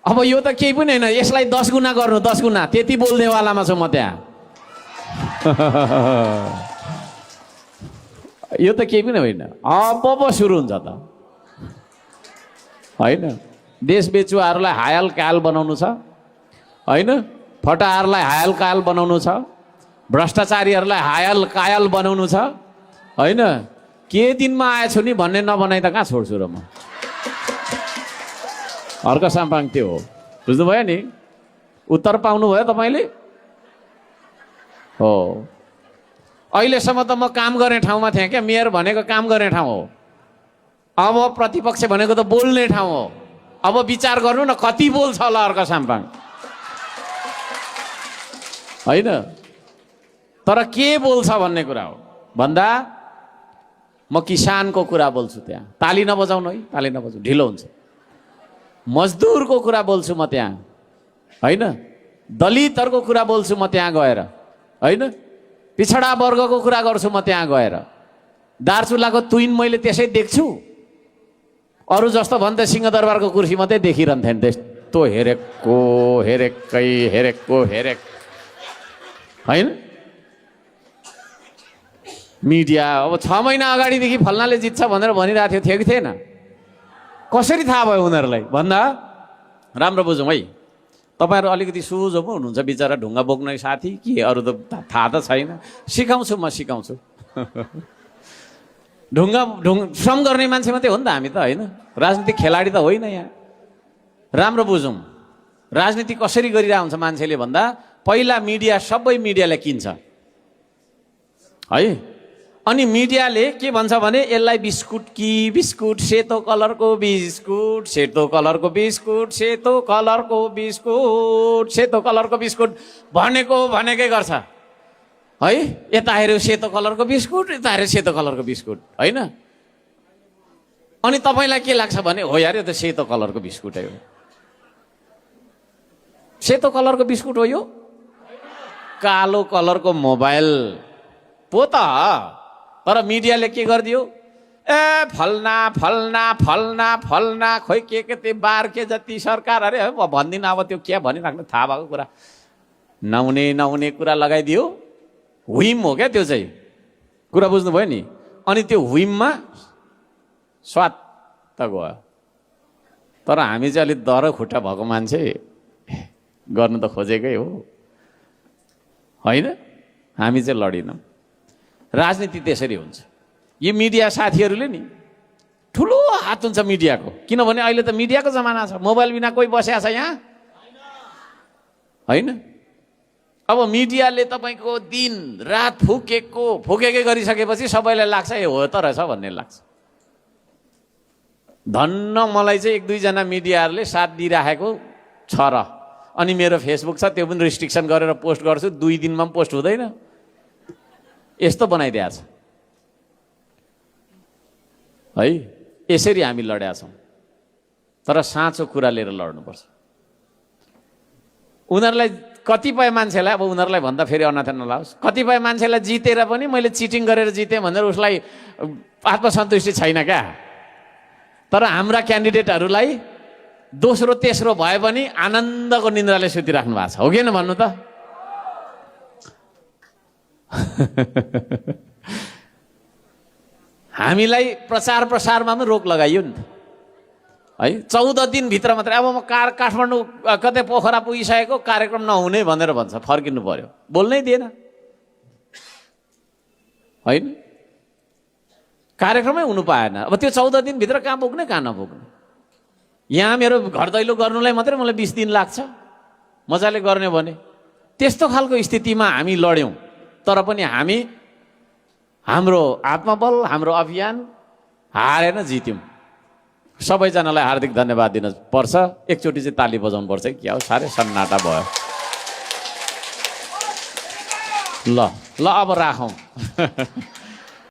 अब यो त केही पनि होइन, यसलाई 10 गुना गर्नु, 10 गुना, त्यति बोल्नेवालामा छु म त्यहाँ। यो त केही पनि होइन। अब पो सुरु हुन्छ त होइन। देश बेचुवाहरूलाई हायल कायल बनाउनु छ होइन, फटाहरूलाई हायल कायल बनाउनु छ, भ्रष्टाचारीहरूलाई हायल कायल बनाउनु छ होइन। के दिनमा आएछु नि भन्ने नबनाइ त कहाँ छोड्छु र म। अर्को साम्पाङ त्यो हो, बुझ्नुभयो नि? उत्तर पाउनुभयो तपाईँले? हो, अहिलेसम्म त म काम गर्ने ठाउँमा थिएँ क्या। मेयर भनेको काम गर्ने ठाउँ हो, अब प्रतिपक्ष भनेको त बोल्ने ठाउँ हो। अब विचार गर्नु न कति बोल्छ होला अर्को साम्पाङ होइन। तर के बोल्छ भन्ने कुरा हो भन्दा म किसानको कुरा बोल्छु त्यहाँ। ताली नबजाउनु है, ताली नबजाउनु, ढिलो हुन्छ। मजदुरको कुरा बोल्छु म त्यहाँ होइन। दलितहरूको कुरा बोल्छु म त्यहाँ गएर होइन। पिछडा वर्गको कुरा गर्छु म त्यहाँ गएर। दार्चुलाको तुइन मैले त्यसै देख्छु, अरू जस्तो भन्दा सिंहदरबारको कुर्सी मात्रै देखिरहन्थेन। त्यस्तो हेरेको हेरेकै हेरेको हेरेक होइन। मिडिया अब 6 महिना अगाडिदेखि फल्नाले जित्छ भनेर भनिरहेको थियो कि थिएन? कसरी थाहा भयो उनीहरूलाई भन्दा राम्रो बुझौँ है। तपाईँहरू अलिकति सुझो पो हुनुहुन्छ, बिचरा ढुङ्गा बोक्ने साथी कि अरू त थाहा त छैन। सिकाउँछु म, सिकाउँछु। श्रम गर्ने मान्छे मात्रै हो नि त हामी त होइन। राजनीतिक खेलाडी त होइन यहाँ। राम्रो बुझौँ, राजनीति कसरी गरिरहेको हुन्छ मान्छेले भन्दा पहिला मिडिया, सबै मिडियाले किन्छ है। अनि मिडियाले के भन्छ भने यसलाई बिस्कुट कि बिस्कुट, सेतो कलरको बिस्कुट, सेतो कलरको बिस्कुट, सेतो कलरको बिस्कुट, सेतो कलरको बिस्कुट भनेको भनेकै गर्छ है। यता हेऱ्यो सेतो कलरको बिस्कुट, यता हेऱ्यो सेतो कलरको बिस्कुट होइन। अनि तपाईँलाई के लाग्छ भने हो यार यो त सेतो कलरको बिस्कुट हो। सेतो कलरको बिस्कुट हो यो? कालो कलरको मोबाइल पो त। तर मिडियाले के गरिदियो? ए फल्ना फल्ना फल्ना फल्ना खोइ के बार के जति सरकार अरे भन्दिनँ। अब त्यो के भनिराख्नु, थाहा भएको कुरा नहुने नहुने कुरा लगाइदियो। हुइम हो क्या त्यो चाहिँ, कुरा बुझ्नुभयो नि? अनि त्यो हुइममा स्वाद त गयो। तर हामी चाहिँ अलिक दर खुट्टा भएको मान्छे गर्नु त खोजेकै हो होइन। हामी चाहिँ लडिनौँ। राजनीति त्यसरी हुन्छ। यो मिडिया साथीहरूले नि ठुलो हात हुन्छ मिडियाको, किनभने अहिले त मिडियाको जमाना छ। मोबाइल बिना कोही बसेको छ यहाँ होइन। अब मिडियाले तपाईँको दिन रात फुकेकै गरिसकेपछि सबैलाई लाग्छ ए हो त रहेछ भन्ने लाग्छ। धन्न मलाई चाहिँ 1-2 जना मिडियाहरूले साथ दिइराखेको छ र। अनि मेरो फेसबुक छ, त्यो पनि रिस्ट्रिक्सन गरेर पोस्ट गर्छु। 2 दिनमा पनि पोस्ट हुँदैन, यस्तो बनाइदिएको छ है। यसरी हामी लडेका छौँ। तर साँचो कुरा लिएर लड्नुपर्छ। उनीहरूलाई कतिपय मान्छेलाई, अब उनीहरूलाई भन्दा फेरि अनाथ नलाओस्, कतिपय मान्छेलाई जितेर पनि मैले चिटिङ गरेर जितेँ भनेर उसलाई आत्मसन्तुष्टि छैन क्या। तर हाम्रा क्यान्डिडेटहरूलाई दोस्रो तेस्रो भए पनि आनन्दको निन्द्राले सुतिराख्नु भएको छ, हो कि होइन भन्नु त? हामीलाई प्रचार प्रसारमा पनि रोक लगाइयो नि त है। 14 दिनभित्र मात्रै। अब म काठमाडौँ कतै पोखरा पुगिसकेको, कार्यक्रम नहुने भनेर भन्छ, फर्किनु पर्यो। बोल्नै दिएन होइन, कार्यक्रमै हुनु पाएन। अब त्यो 14 दिनभित्र कहाँ पुग्ने कहाँ नपुग्ने। यहाँ मेरो घर दैलो गर्नुलाई मात्रै मलाई 20 दिन लाग्छ मजाले गर्ने भने। त्यस्तो खालको स्थितिमा हामी लड्यौँ। तर पनि हामी हाम्रो आत्मबल, हाम्रो अभियान हारेन, जित्यौँ। सबैजनालाई हार्दिक धन्यवाद दिन पर्छ। एकचोटि चाहिँ ताली बजाउनु पर्छ। क्या हो, साह्रै सन्नाटा भयो। ल ल अब राखौँ।